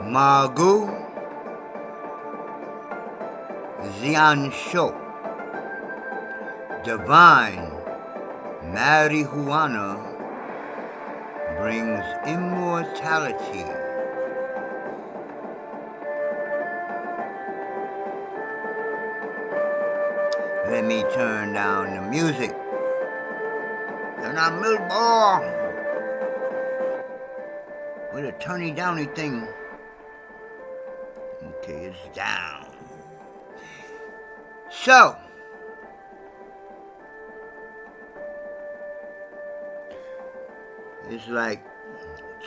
Magu Ziansho, divine marijuana brings immortality. Let me turn down the music. And I'm Millball with a turny downy thing. Okay, it's down. So, it's like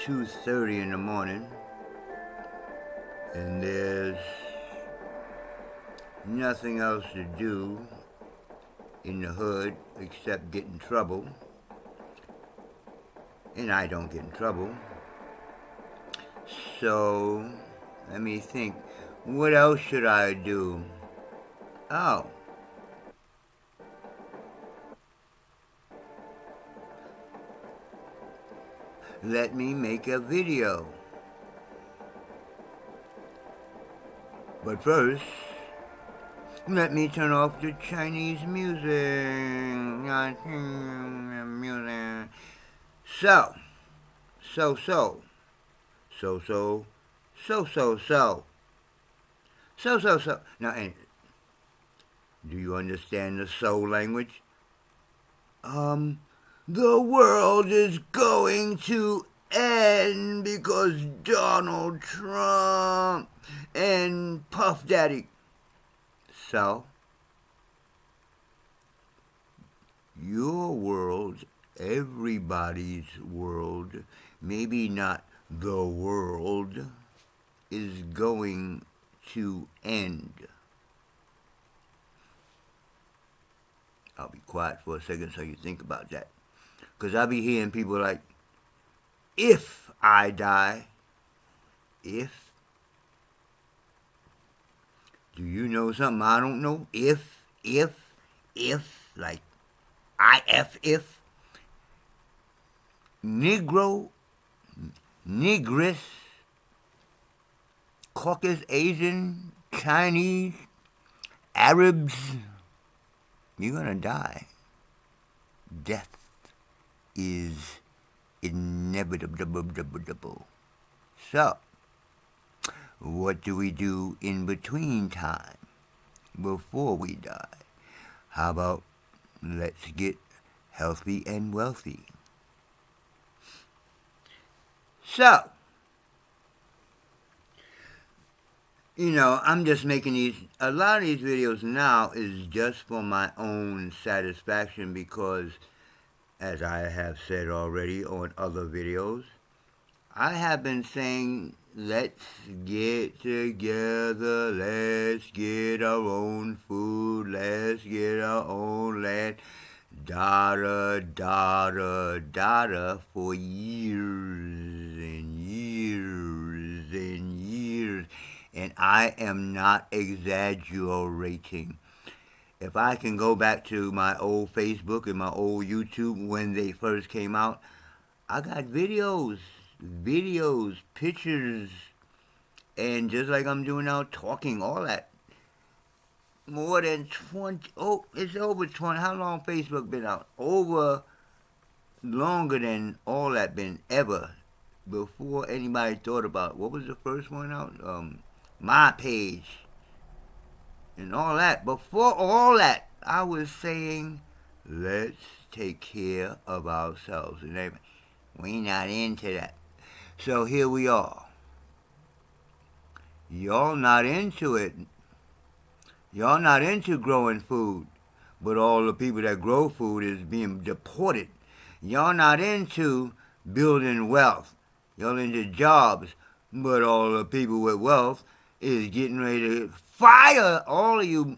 2:30 in the morning, and there's nothing else to do in the hood except get in trouble. And I don't get in trouble. So, let me think. What else should I do? Oh. Let me make a video. But first, let me turn off the Chinese music. So. Now, and do you understand the soul language? The world is going to end because Donald Trump and Puff Daddy. So, your world, everybody's world, maybe not the world, is going to end. I'll be quiet for a second so you think about that. Because I'll be hearing people like, if I die, if. Do you know something I don't know? If, like if. Negro, Negress, Caucasian, Asian, Chinese, Arabs, you're gonna die. Death is inevitable. So, what do we do in between time before we die? How about let's get healthy and wealthy? So, I'm just making a lot of these videos now is just for my own satisfaction because, as I have said already on other videos, I have been saying, let's get together, let's get our own food, let's get our own land, data for years and years and years. And I am not exaggerating. If I can go back to my old Facebook and my old YouTube when they first came out, I got videos, pictures, and just like I'm doing now, talking, all that. More than 20, it's over 20. How long Facebook been out? Longer than all that been ever. Before anybody thought about, what was the first one out? My page. And all that. Before all that, I was saying, let's take care of ourselves. And we not into that. So here we are. Y'all not into it. Y'all not into growing food. But all the people that grow food is being deported. Y'all not into building wealth. Y'all into jobs. But all the people with wealth is getting ready to fire all of you.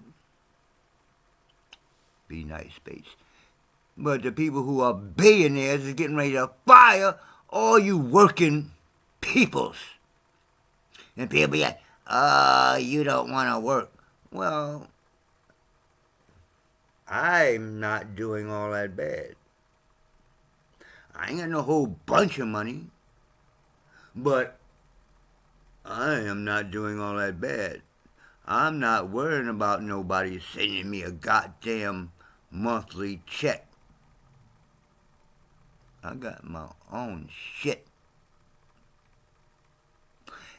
Be nice, Space. But the people who are billionaires is getting ready to fire all you working peoples. And people be like, you don't want to work. Well, I'm not doing all that bad. I ain't got no whole bunch of money. But I am not doing all that bad. I'm not worrying about nobody sending me a goddamn monthly check. I got my own shit.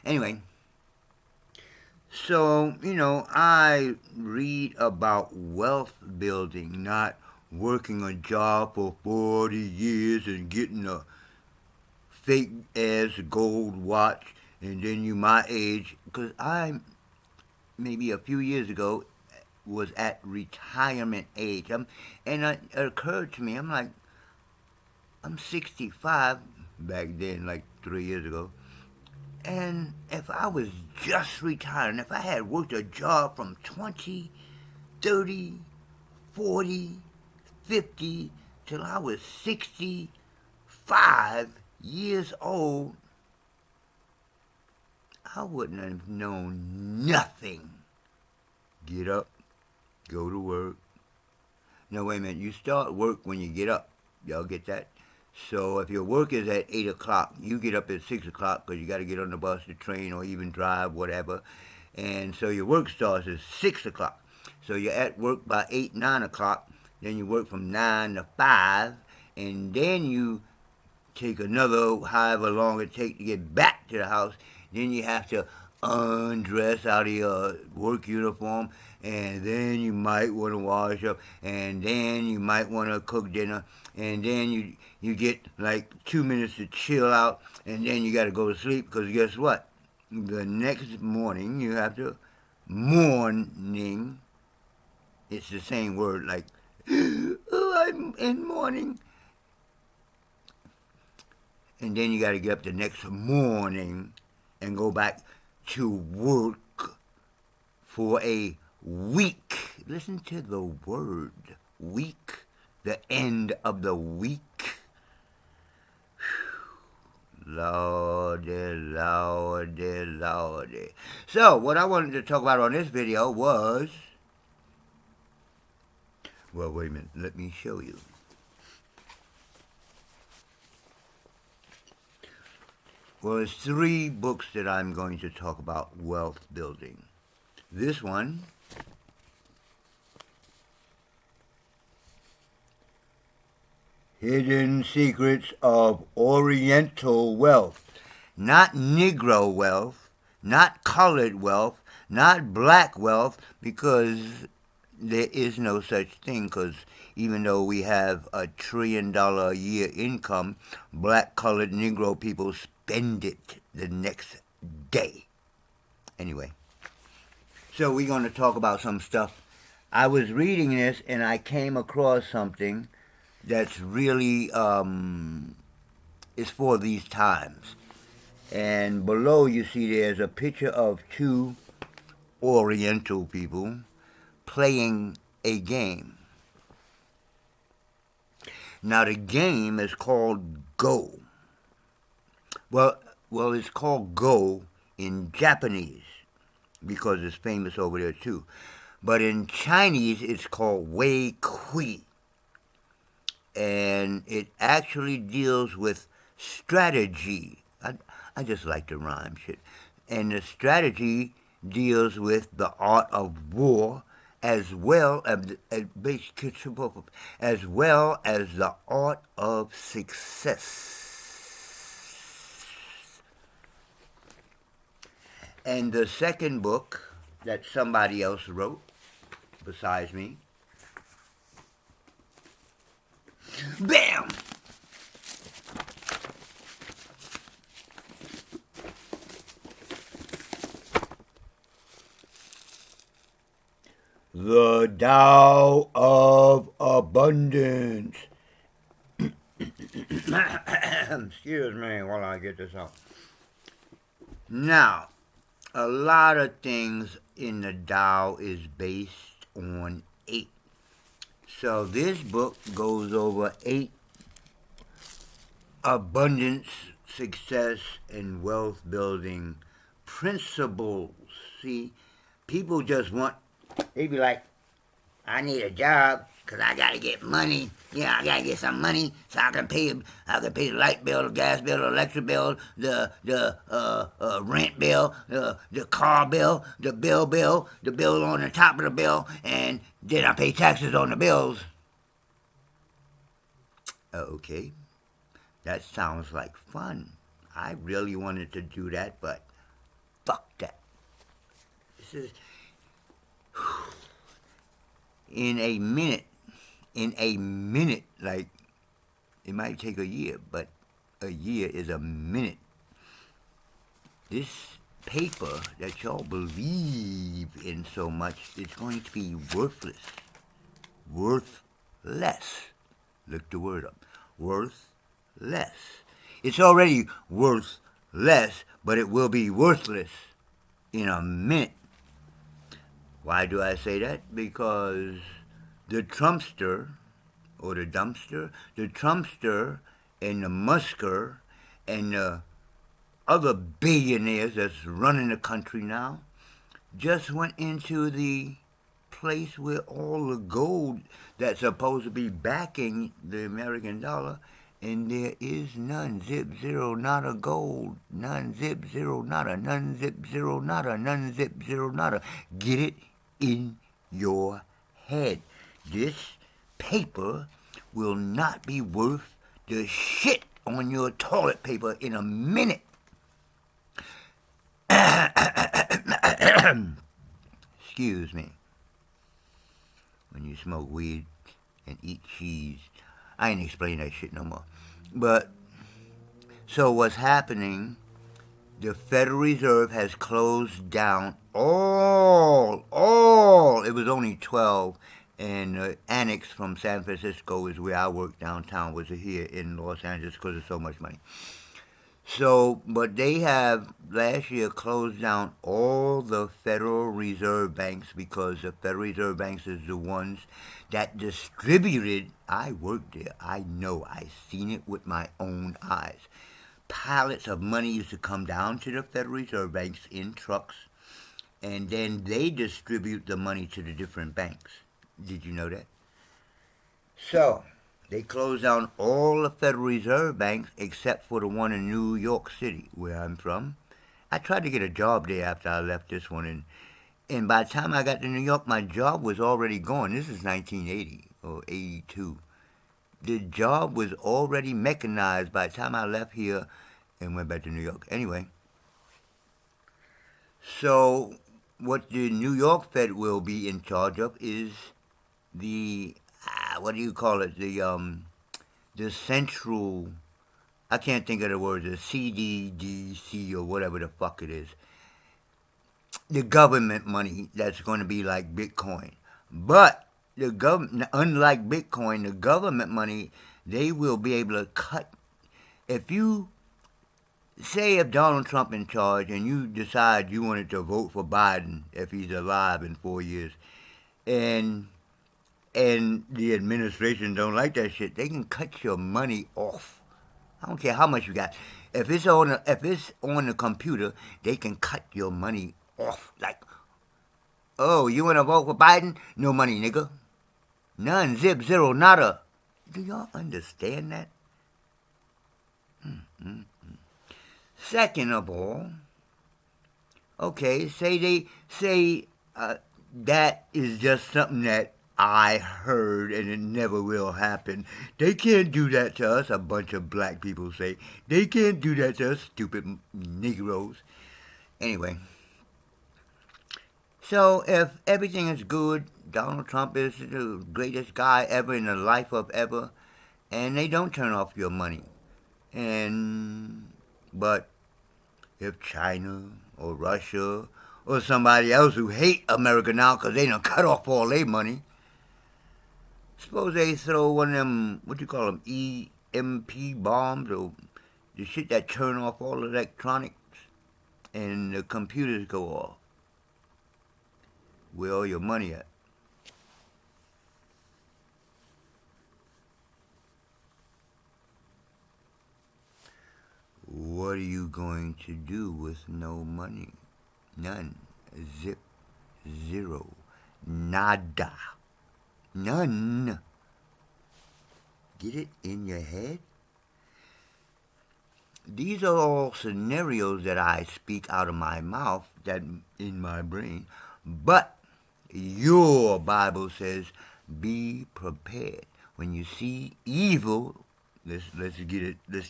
Anyway, so, I read about wealth building, not working a job for 40 years and getting a fake ass gold watch, and then you my age. Because I, maybe a few years ago, was at retirement age. And it occurred to me, I'm like, I'm 65 back then, like 3 years ago. And if I was just retiring, if I had worked a job from 20, 30, 40, 50 till I was 65 years old, I wouldn't have known nothing. Get up, go to work. No, wait a minute. You start work when you get up. Y'all get that? So if your work is at 8 o'clock, you get up at 6 o'clock because you got to get on the bus, the train, or even drive, whatever. And so your work starts at 6 o'clock. So you're at work by 8, 9 o'clock. Then you work from 9 to 5. And then you take another however long it takes to get back to the house. Then you have to undress out of your work uniform, and then you might want to wash up, and then you might want to cook dinner, and then you get like 2 minutes to chill out, and then you got to go to sleep, because guess what? The next morning you have to morning. It's the same word, like, oh, I'm in mourning. And then you got to get up the next morning and go back to work for a week. Listen to the word, week, the end of the week. Lordy, lordy, lordy. So, what I wanted to talk about on this video was, well, wait a minute, let me show you. Well, there's 3 books that I'm going to talk about wealth building. This one, Hidden Secrets of Oriental Wealth. Not Negro wealth, not colored wealth, not black wealth, because there is no such thing, because even though we have $1 trillion a year income, black, colored, Negro people spend it the next day. Anyway, so we're going to talk about some stuff. I was reading this and I came across something that's really is for these times. And below you see there's a picture of 2 Oriental people playing a game. Now the game is called Go. Well, it's called Go in Japanese because it's famous over there too. But in Chinese, it's called Wei Kui. And it actually deals with strategy. I just like to rhyme shit. And the strategy deals with the art of war as well as the art of success. And the second book that somebody else wrote besides me, bam! The Tao of Abundance. Excuse me while I get this out. Now, a lot of things in the Tao is based on 8. So this book goes over 8 abundance, success, and wealth building principles. See, people just want, they be like, I need a job, Cause I gotta get money. Yeah, I gotta get some money so I can pay the light bill, the gas bill, the electric bill, the rent bill, the car bill, the bill on the top of the bill, and then I pay taxes on the bills. Okay, that sounds like fun. I really wanted to do that, but fuck that. This is in a minute, like, it might take a year, but a year is a minute. This paper that y'all believe in so much is going to be worthless. Worthless. Look the word up. Worthless. It's already worth less, but it will be worthless in a minute. Why do I say that? Because the Trumpster, or the dumpster, the Trumpster and the Musker and the other billionaires that's running the country now just went into the place where all the gold that's supposed to be backing the American dollar, and there is none. Zip, zero, nada gold. None, zip, zero, nada. None, zip, zero, nada. None, zip, zero, nada. Get it in your head. This paper will not be worth the shit on your toilet paper in a minute. Excuse me. When you smoke weed and eat cheese. I ain't explaining that shit no more. But, so what's happening, the Federal Reserve has closed down all, it was only 12, and the annex from San Francisco is where I work downtown, was here in Los Angeles because of so much money. So, but they have last year closed down all the Federal Reserve banks because the Federal Reserve banks is the ones that distributed. I worked there. I know. I seen it with my own eyes. Pallets of money used to come down to the Federal Reserve banks in trucks, and then they distribute the money to the different banks. Did you know that? So, they closed down all the Federal Reserve banks except for the one in New York City, where I'm from. I tried to get a job there after I left this one, and by the time I got to New York, my job was already gone. This is 1980 or 82. The job was already mechanized by the time I left here and went back to New York. Anyway, so what the New York Fed will be in charge of is the what do you call it? The central, I can't think of the word, the CDDC or whatever the fuck it is. The government money that's going to be like Bitcoin. But the unlike Bitcoin, the government money, they will be able to cut. If you say if Donald Trump in charge and you decide you wanted to vote for Biden if he's alive in 4 years, and the administration don't like that shit, they can cut your money off. I don't care how much you got. If it's on the computer, they can cut your money off. Like, oh, you want to vote for Biden? No money, nigga. None, zip, zero, nada. Do y'all understand that? Second of all, okay, say that is just something that I heard and it never will happen. They can't do that to us, a bunch of black people say. They can't do that to us, stupid Negroes. Anyway, so if everything is good, Donald Trump is the greatest guy ever in the life of ever, and they don't turn off your money. But if China or Russia or somebody else who hate America now because they done cut off all their money, suppose they throw one of them, what you call them, EMP bombs, or the shit that turn off all electronics, and the computers go off. Where all your money at? What are you going to do with no money? None. Zip. Zero. Nada. None. Get it in your head? These are all scenarios that I speak out of my mouth, that in my brain. But your Bible says, be prepared. When you see evil, let's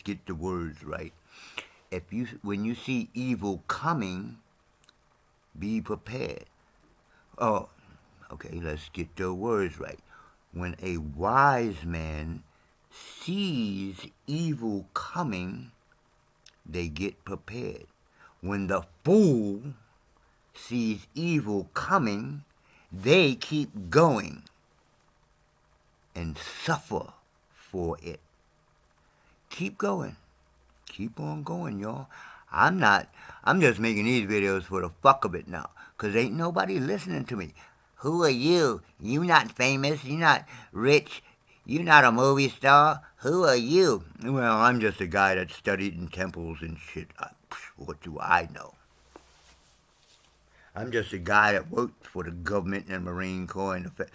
get the words right. When you see evil coming, be prepared. Oh, okay, let's get the words right. When a wise man sees evil coming, they get prepared. When the fool sees evil coming, they keep going and suffer for it. Keep going. Keep on going, y'all. I'm just making these videos for the fuck of it now, because ain't nobody listening to me. Who are you? You not famous. You not rich. You not a movie star. Who are you? Well, I'm just a guy that studied in temples and shit. What do I know? I'm just a guy that worked for the government and Marine Corps and the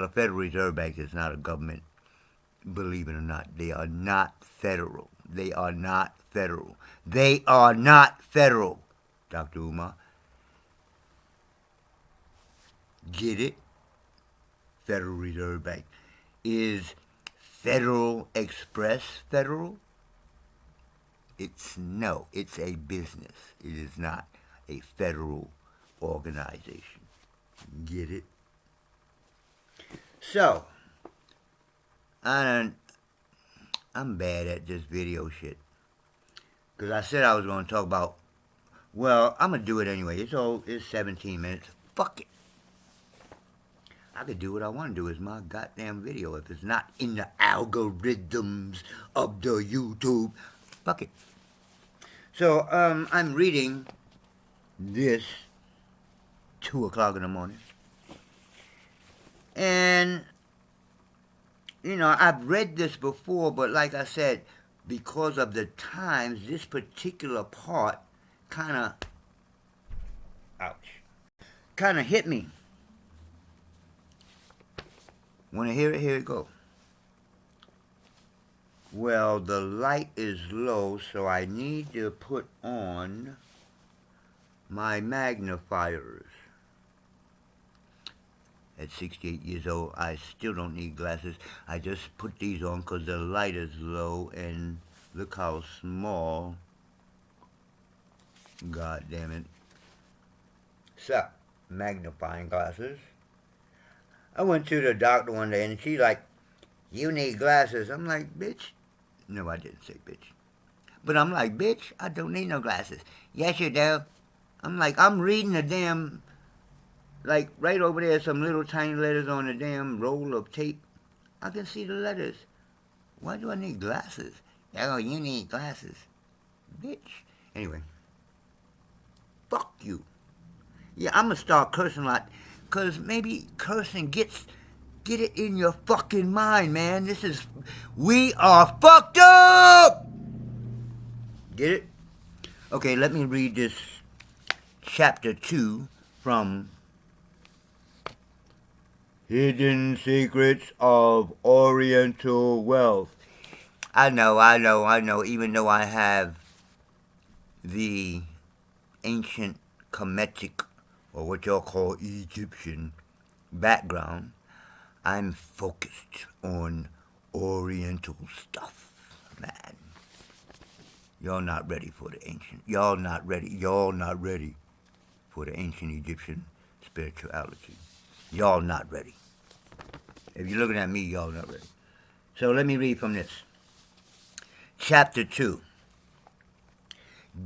Federal Reserve Bank is not a government. Believe it or not, they are not federal. They are not federal. They are not federal, Dr. Umar. Get it? Federal Reserve Bank. Is Federal Express federal? It's a business. It is not a federal organization. Get it? So, I'm bad at this video shit. Because I said I was going to talk about, well, I'm going to do it anyway. It's 17 minutes. Fuck it. I could do what I want to do. It's my goddamn video. If it's not in the algorithms of the YouTube, fuck it. So, I'm reading this 2 o'clock in the morning. And, I've read this before, but like I said, because of the times, this particular part kind of hit me. Want to hear it? Here it go. Well, the light is low, so I need to put on my magnifiers. At 68 years old, I still don't need glasses. I just put these on because the light is low, and look how small. God damn it. So, magnifying glasses. I went to the doctor one day, and she's like, you need glasses. I'm like, bitch. No, I didn't say bitch. But I'm like, bitch, I don't need no glasses. Yes, you do. I'm like, I'm reading the damn, like, right over there, some little tiny letters on the damn roll of tape. I can see the letters. Why do I need glasses? Oh, you need glasses. Bitch. Anyway. Fuck you. Yeah, I'm going to start cursing a lot. Because maybe cursing get it in your fucking mind, man. We are fucked up! Get it? Okay, let me read this chapter 2 from Hidden Secrets of Oriental Wealth. I know, even though I have the ancient Kemetic, or what y'all call Egyptian, background, I'm focused on Oriental stuff, man. Y'all not ready for the ancient. Y'all not ready for the ancient Egyptian spirituality. Y'all not ready. If you're looking at me, y'all not ready. So let me read from this. Chapter 2.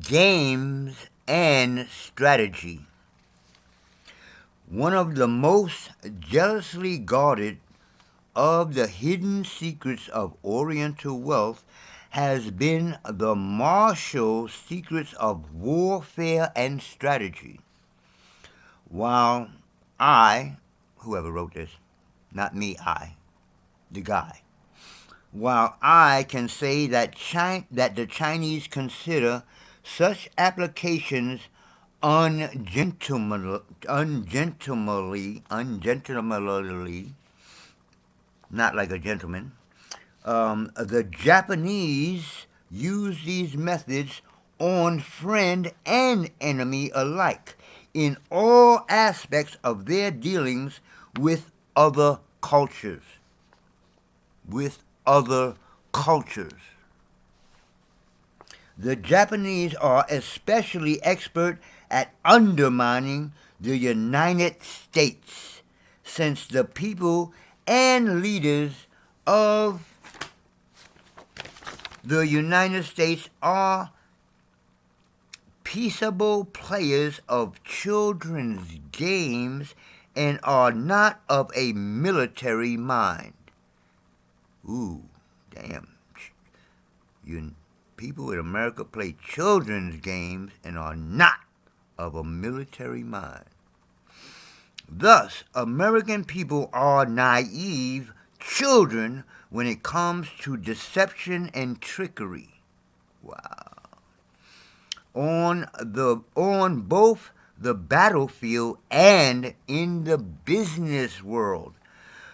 Games and Strategy. One of the most jealously guarded of the hidden secrets of Oriental wealth has been the martial secrets of warfare and strategy. While whoever wrote this, not me, the guy. While I can say that the Chinese consider such applications ungentlemanly, not like a gentleman. The Japanese use these methods on friend and enemy alike in all aspects of their dealings with other cultures. With other cultures. The Japanese are especially expert at undermining the United States, since the people and leaders of the United States are peaceable players of children's games and are not of a military mind. Ooh, damn. You people in America play children's games and are not of a military mind. Thus, American people are naive children when it comes to deception and trickery. Wow. On both the battlefield and in the business world.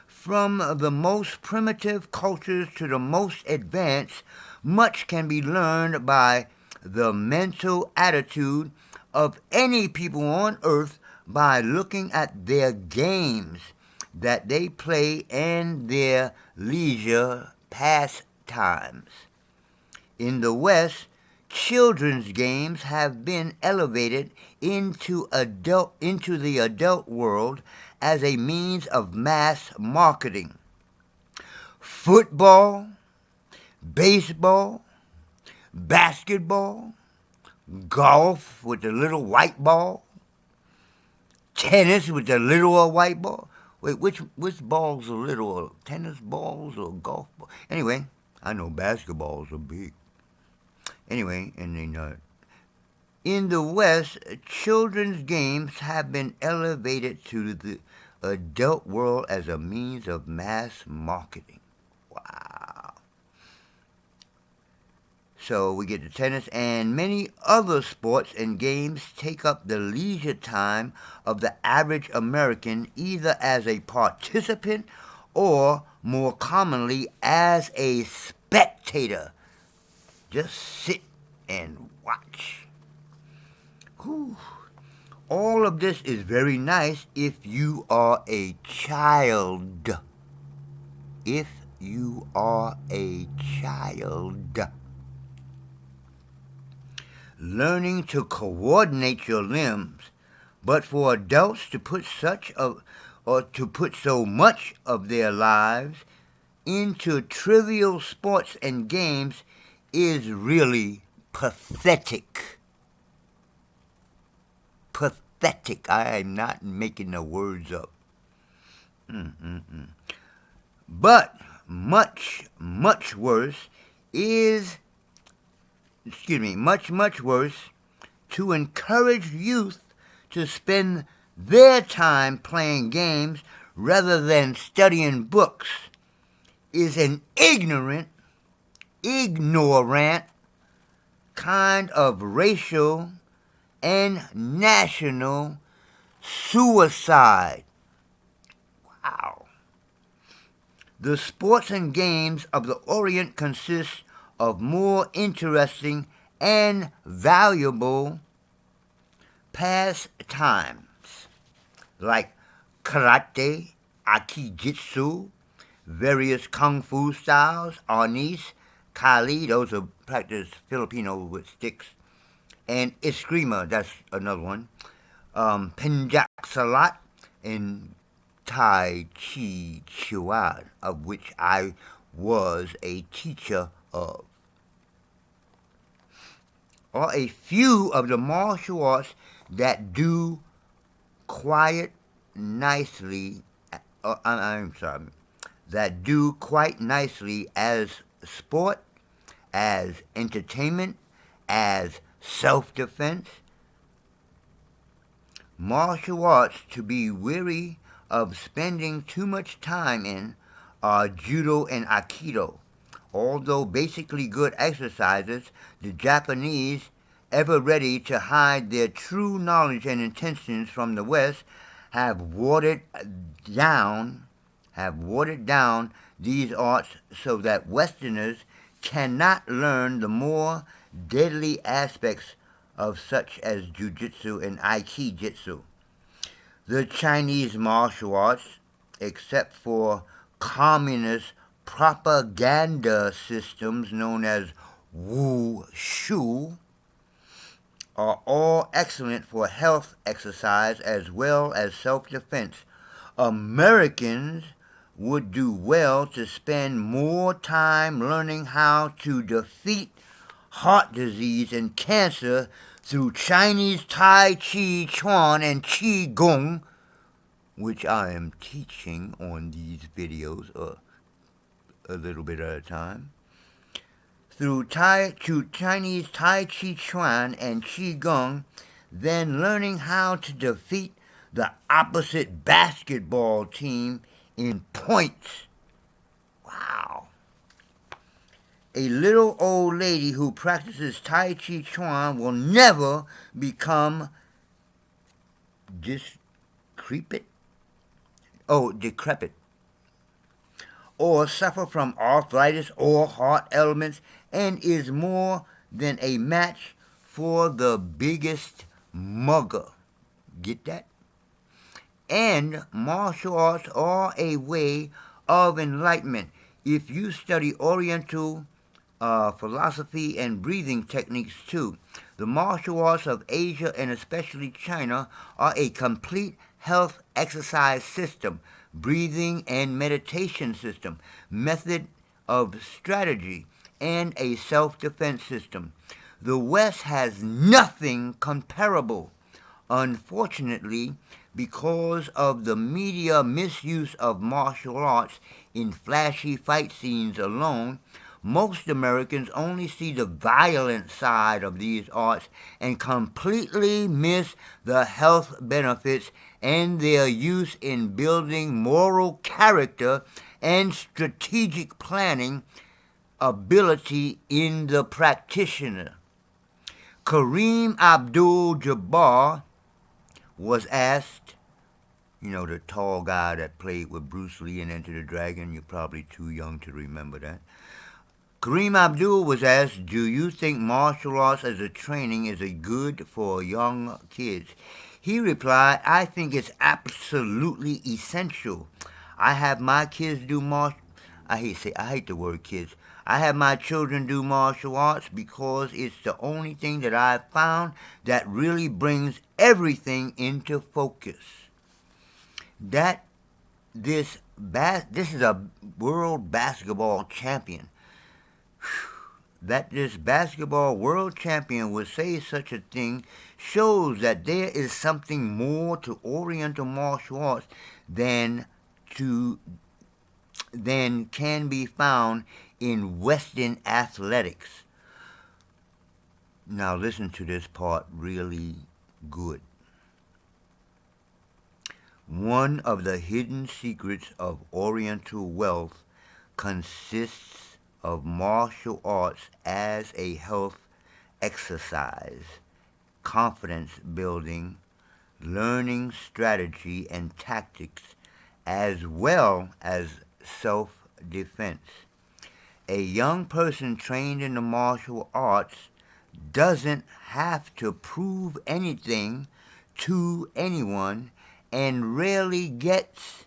From the most primitive cultures to the most advanced, much can be learned by the mental attitude of any people on earth by looking at their games that they play and their leisure pastimes. In the West, children's games have been elevated into the adult world as a means of mass marketing. Football, baseball, basketball, golf with the little white ball, tennis with the little white ball. Wait, which balls are little? Tennis balls or golf balls? Anyway, I know basketballs are big. Anyway, and they not. In the West, children's games have been elevated to the adult world as a means of mass marketing. Wow. So we get the tennis, and many other sports and games take up the leisure time of the average American either as a participant or, more commonly, as a spectator. Just sit and watch. Whew. All of this is very nice if you are a child. If you are a child. Learning to coordinate your limbs, but for adults to put so much of their lives into trivial sports and games is really pathetic. Pathetic. I am not making the words up. But much worse to encourage youth to spend their time playing games rather than studying books is an ignorant kind of racial and national suicide. Wow. The sports and games of the Orient consist of more interesting and valuable pastimes like karate, aikijitsu, various kung fu styles, arnis, kali, those are practiced Filipino with sticks, and eskrima, that's another one, penjak salat, and tai chi chuan, of which I was a teacher of, are a few of the martial arts that do quite nicely as sport, as entertainment, as self-defense. Martial arts to be weary of spending too much time in are judo and aikido. Although basically good exercises, the Japanese, ever ready to hide their true knowledge and intentions from the West, have watered down have watered down these arts so that Westerners cannot learn the more deadly aspects of such as jujitsu and aikijitsu. The Chinese martial arts, except for communist propaganda systems known as wushu, are all excellent for health exercise as well as self-defense. Americans would do well to spend more time learning how to defeat heart disease and cancer through Chinese Tai Chi Chuan and Qi Gong, which I am teaching on these videos a little bit at a time. Through Chinese Tai Chi Chuan and Qi Gong, then learning how to defeat the opposite basketball team in points. Wow. A little old lady who practices Tai Chi Chuan will never become decrepit, or suffer from arthritis or heart ailments, and is more than a match for the biggest mugger. Get that? And martial arts are a way of enlightenment. If you study Oriental philosophy and breathing techniques too, the martial arts of Asia and especially China are a complete health exercise system, breathing and meditation system, method of strategy, and a self-defense system. The West has nothing comparable. Unfortunately, because of the media misuse of martial arts in flashy fight scenes alone, most Americans only see the violent side of these arts and completely miss the health benefits and their use in building moral character and strategic planning ability in the practitioner. Kareem Abdul-Jabbar was asked, the tall guy that played with Bruce Lee in Enter the Dragon, you're probably too young to remember that. Kareem Abdul was asked, do you think martial arts as a training is good for young kids? He replied, I think it's absolutely essential. I have my kids do I hate the word kids. I have my children do martial arts because it's the only thing that I've found that really brings everything into focus. This is a world basketball champion. That this basketball world champion would say such a thing shows that there is something more to Oriental martial arts than can be found in Western athletics. Now listen to this part really good. One of the hidden secrets of Oriental wealth consists of martial arts as a health exercise, confidence building, learning strategy and tactics, as well as self-defense. A young person trained in the martial arts doesn't have to prove anything to anyone and rarely gets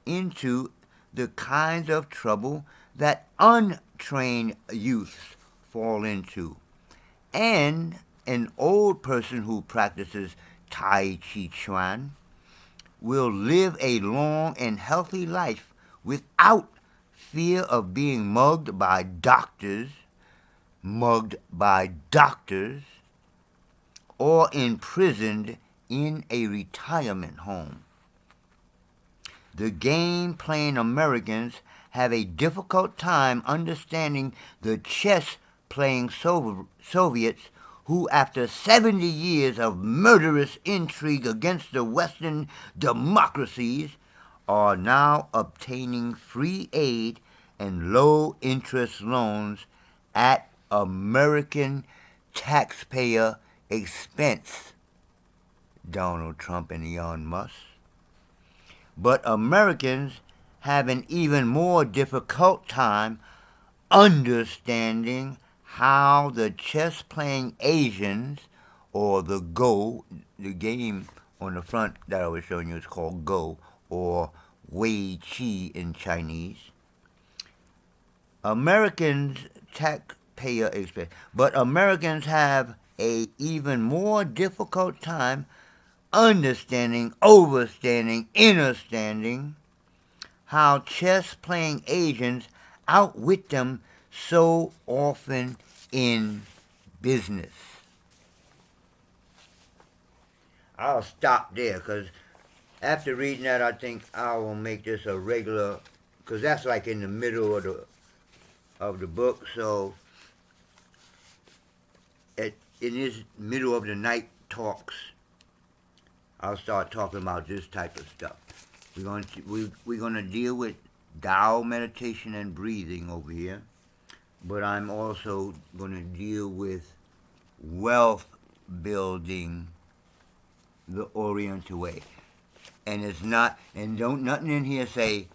into the kinds of trouble that untrained youths fall into. And an old person who practices Tai Chi Chuan will live a long and healthy life without fear of being mugged by doctors, or imprisoned in a retirement home. The game-playing Americans have a difficult time understanding the chess-playing Soviets who, after 70 years of murderous intrigue against the Western democracies, are now obtaining free aid and low-interest loans at American taxpayer expense. Donald Trump and Elon Musk. But Americans have an even more difficult time understanding how the chess-playing Asians, or the Go, the game on the front that I was showing you is called Go, or Wei Qi in Chinese. Americans taxpayer expense, but Americans have a even more difficult time understanding, overstanding, understanding how chess-playing Asians outwit them so often in business. I'll stop there because after reading that, I think I will make this a regular, because that's like in the middle of the book. So in this middle of the night talks, I'll start talking about this type of stuff. We're going to deal with Tao meditation and breathing over here, but I'm also going to deal with wealth building the Oriental way. And it's not, and don't nothing in here say,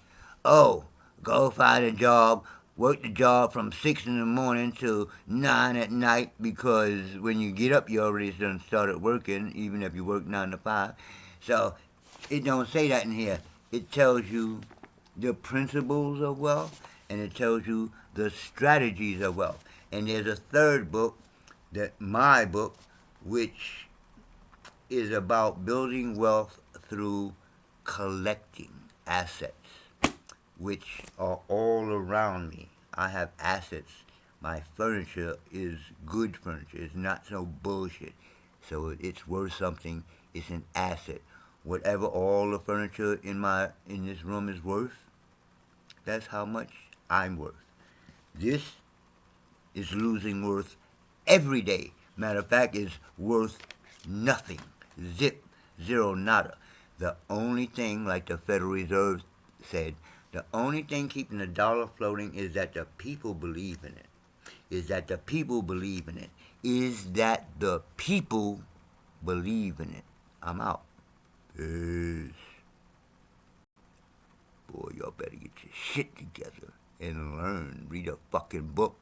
oh, go find a job, work the job from 6 in the morning till 9 at night, because when you get up, you already done started working, even if you work 9 to 5. So it don't say that in here. It tells you the principles of wealth, and it tells you the strategies of wealth. And there's a third book, my book, which is about building wealth through collecting assets, which are all around me. I have assets. My furniture is good furniture. It's not no bullshit. So it's worth something. It's an asset. Whatever all the furniture in this room is worth, that's how much I'm worth. This is losing worth every day. Matter of fact, it's worth nothing. Zip, zero, nada. The only thing, like the Federal Reserve said, the only thing keeping the dollar floating is that the people believe in it. Is that the people believe in it. Is that the people believe in it. I'm out. Peace. Boy, y'all better get your shit together and learn. Read a fucking book.